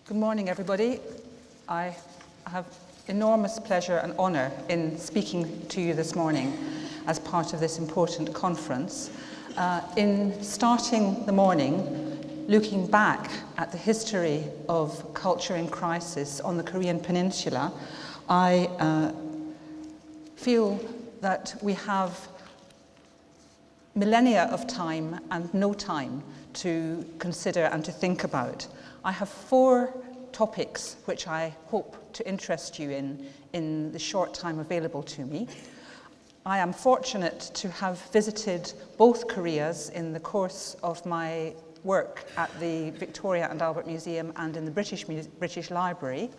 Good morning, everybody. I have enormous pleasure and honour in speaking to you this morning as part of this important conference. In starting the morning, looking back at the history of culture in crisis on the Korean Peninsula, I feel that we have millennia of time and no time to consider and to think about. I have 4 topics which I hope to interest you in the short time available to me. I am fortunate to have visited both Koreas in the course of my work at the Victoria and Albert Museum and in the British Library,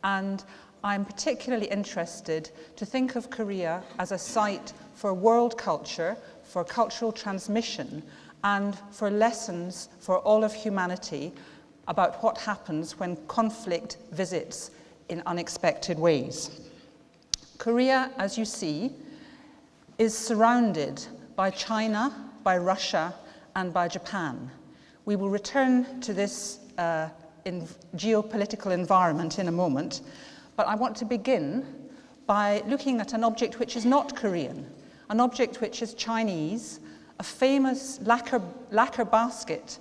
and I'm particularly interested to think of Korea as a site for world culture, for cultural transmission, and for lessons for all of humanity about what happens when conflict visits in unexpected ways. Korea, as you see, is surrounded by China, by Russia, and by Japan. We will return to this geopolitical environment in a moment, but I want to begin by looking at an object which is not Korean, an object which is Chinese, a famous lacquer basket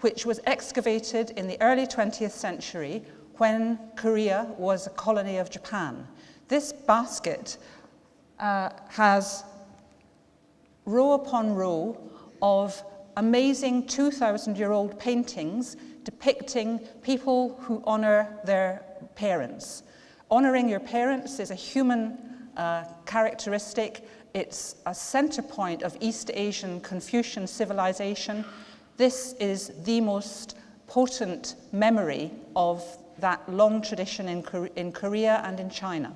which was excavated in the early 20th century when Korea was a colony of Japan. This basket has row upon row of amazing 2,000-year-old paintings depicting people who honor their parents. Honoring your parents is a human characteristic. It's a center point of East Asian Confucian civilization. This is the most potent memory of that long tradition in Korea and in China.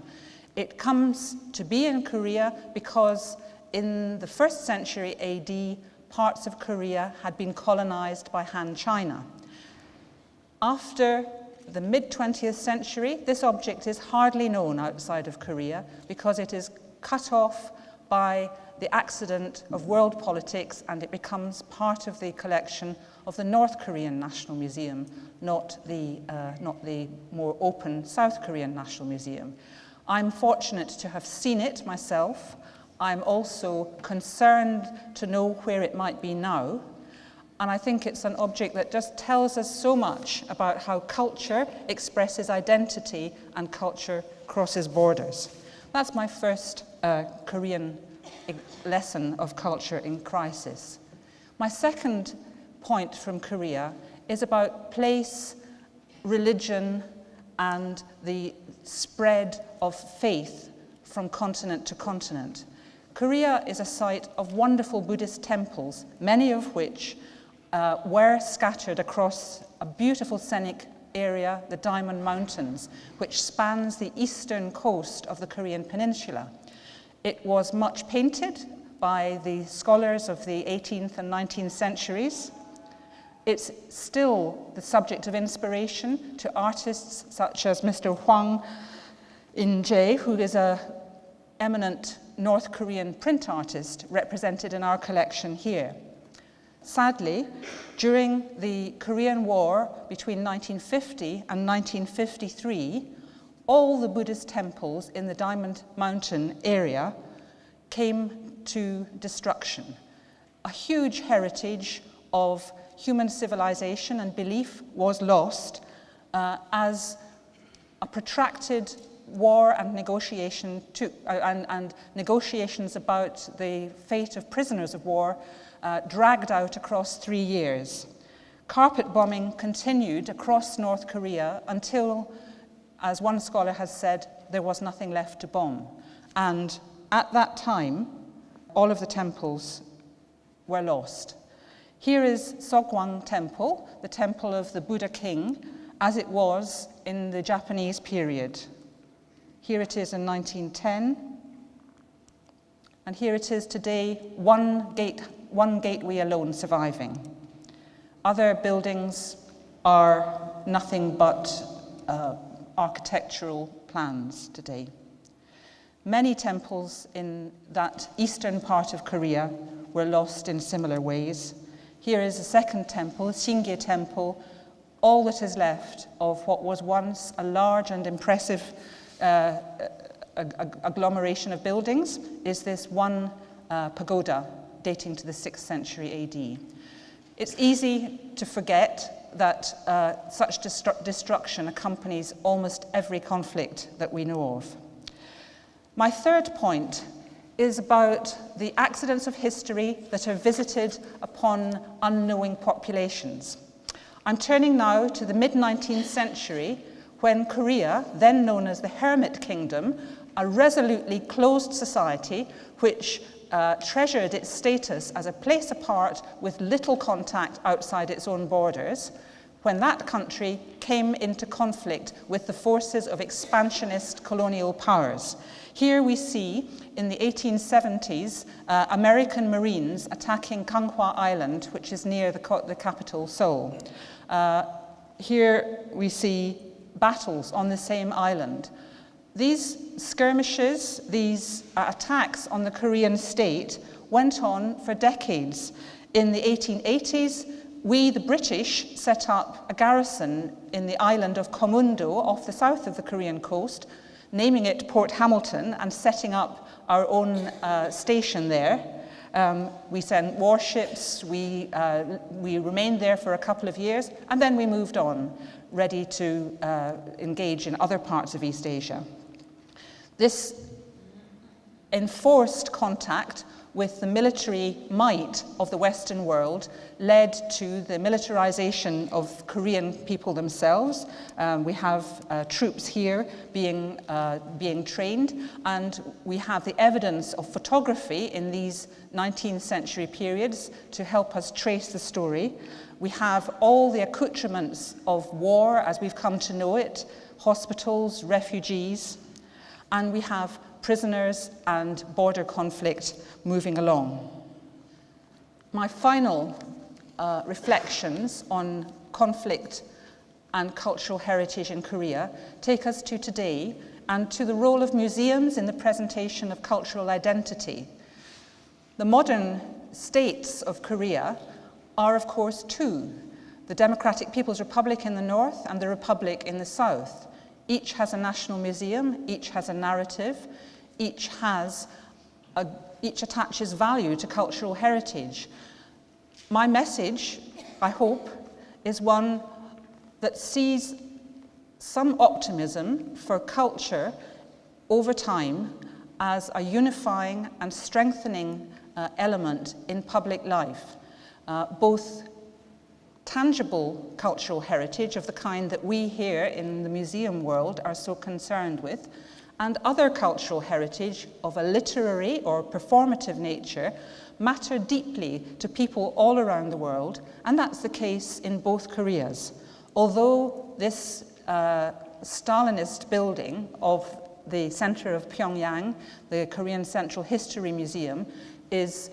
It comes to be in Korea because in the 1st century AD, parts of Korea had been colonized by Han China. After the mid-20th century, this object is hardly known outside of Korea because it is cut off by the accident of world politics, and it becomes part of the collection of the North Korean National Museum, not the more open South Korean National Museum. I'm fortunate to have seen it myself. I'm also concerned to know where it might be now. And I think it's an object that just tells us so much about how culture expresses identity and culture crosses borders. That's my first Korean lesson of culture in crisis. My second point from Korea is about place, religion, and the spread of faith from continent to continent. Korea is a site of wonderful Buddhist temples, many of which were scattered across a beautiful scenic area, the Diamond Mountains, which spans the eastern coast of the Korean Peninsula. It was much painted by the scholars of the 18th and 19th centuries. It's still the subject of inspiration to artists such as Mr. Hwang In-jae, who is an eminent North Korean print artist represented in our collection here. Sadly, during the Korean War between 1950 and 1953, all the Buddhist temples in the Diamond Mountain area came to destruction. A huge heritage of human civilization and belief was lost as a protracted war and negotiations about the fate of prisoners of war dragged out across 3 years. Carpet bombing continued across North Korea until, as one scholar has said, there was nothing left to bomb. And at that time, all of the temples were lost. Here is Seogwang Temple, the temple of the Buddha king, as it was in the Japanese period. Here it is in 1910, and here it is today, one gateway alone surviving. Other buildings are nothing but architectural plans today. Many temples in that eastern part of Korea were lost in similar ways. Here is a second temple, Singye Temple, all that is left of what was once a large and impressive agglomeration of buildings is this one pagoda dating to the 6th century AD. It's easy to forget that such destruction accompanies almost every conflict that we know of. My third point is about the accidents of history that are visited upon unknowing populations. I'm turning now to the mid-19th century, when Korea, then known as the Hermit Kingdom, a resolutely closed society which treasured its status as a place apart with little contact outside its own borders, when that country came into conflict with the forces of expansionist colonial powers. Here we see, in the 1870s, American Marines attacking Kanghwa Island, which is near the capital, Seoul. Here we see battles on the same island. These skirmishes, these attacks on the Korean state went on for decades. In the 1880s, we, the British, set up a garrison in the island of Komundo off the south of the Korean coast, naming it Port Hamilton and setting up our own station there. We sent warships, we remained there for a couple of years, and then we moved on, ready to engage in other parts of East Asia. This enforced contact with the military might of the Western world led to the militarization of Korean people themselves. We have troops here being trained, and we have the evidence of photography in these 19th century periods to help us trace the story. We have all the accoutrements of war as we've come to know it, hospitals, refugees, and we have prisoners and border conflict moving along. My final reflections on conflict and cultural heritage in Korea take us to today and to the role of museums in the presentation of cultural identity. The modern states of Korea are, of course, two: the Democratic People's Republic in the north and the Republic in the south. Each has a national museum, each has a narrative, each attaches value to cultural heritage. My message, I hope, is one that sees some optimism for culture over time as a unifying and strengthening element in public life, both tangible cultural heritage of the kind that we here in the museum world are so concerned with, and other cultural heritage of a literary or performative nature matter deeply to people all around the world, and that's the case in both Koreas. Although this Stalinist building of the center of Pyongyang, the Korean Central History Museum, is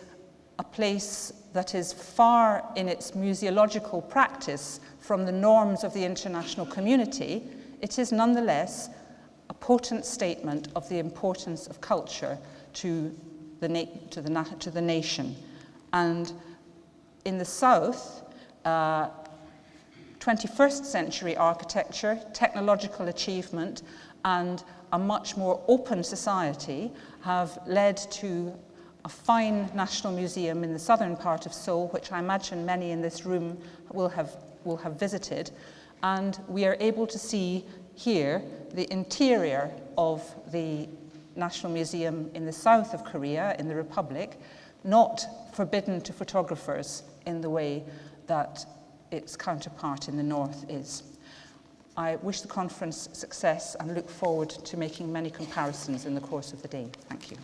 a place that is far in its museological practice from the norms of the international community, it is nonetheless a potent statement of the importance of culture to the nation. And in the South, 21st century architecture, technological achievement, and a much more open society have led to a fine national museum in the southern part of Seoul, which I imagine many in this room will have visited. And we are able to see here the interior of the National Museum in the south of Korea, in the Republic, not forbidden to photographers in the way that its counterpart in the north is. I wish the conference success and look forward to making many comparisons in the course of the day. Thank you.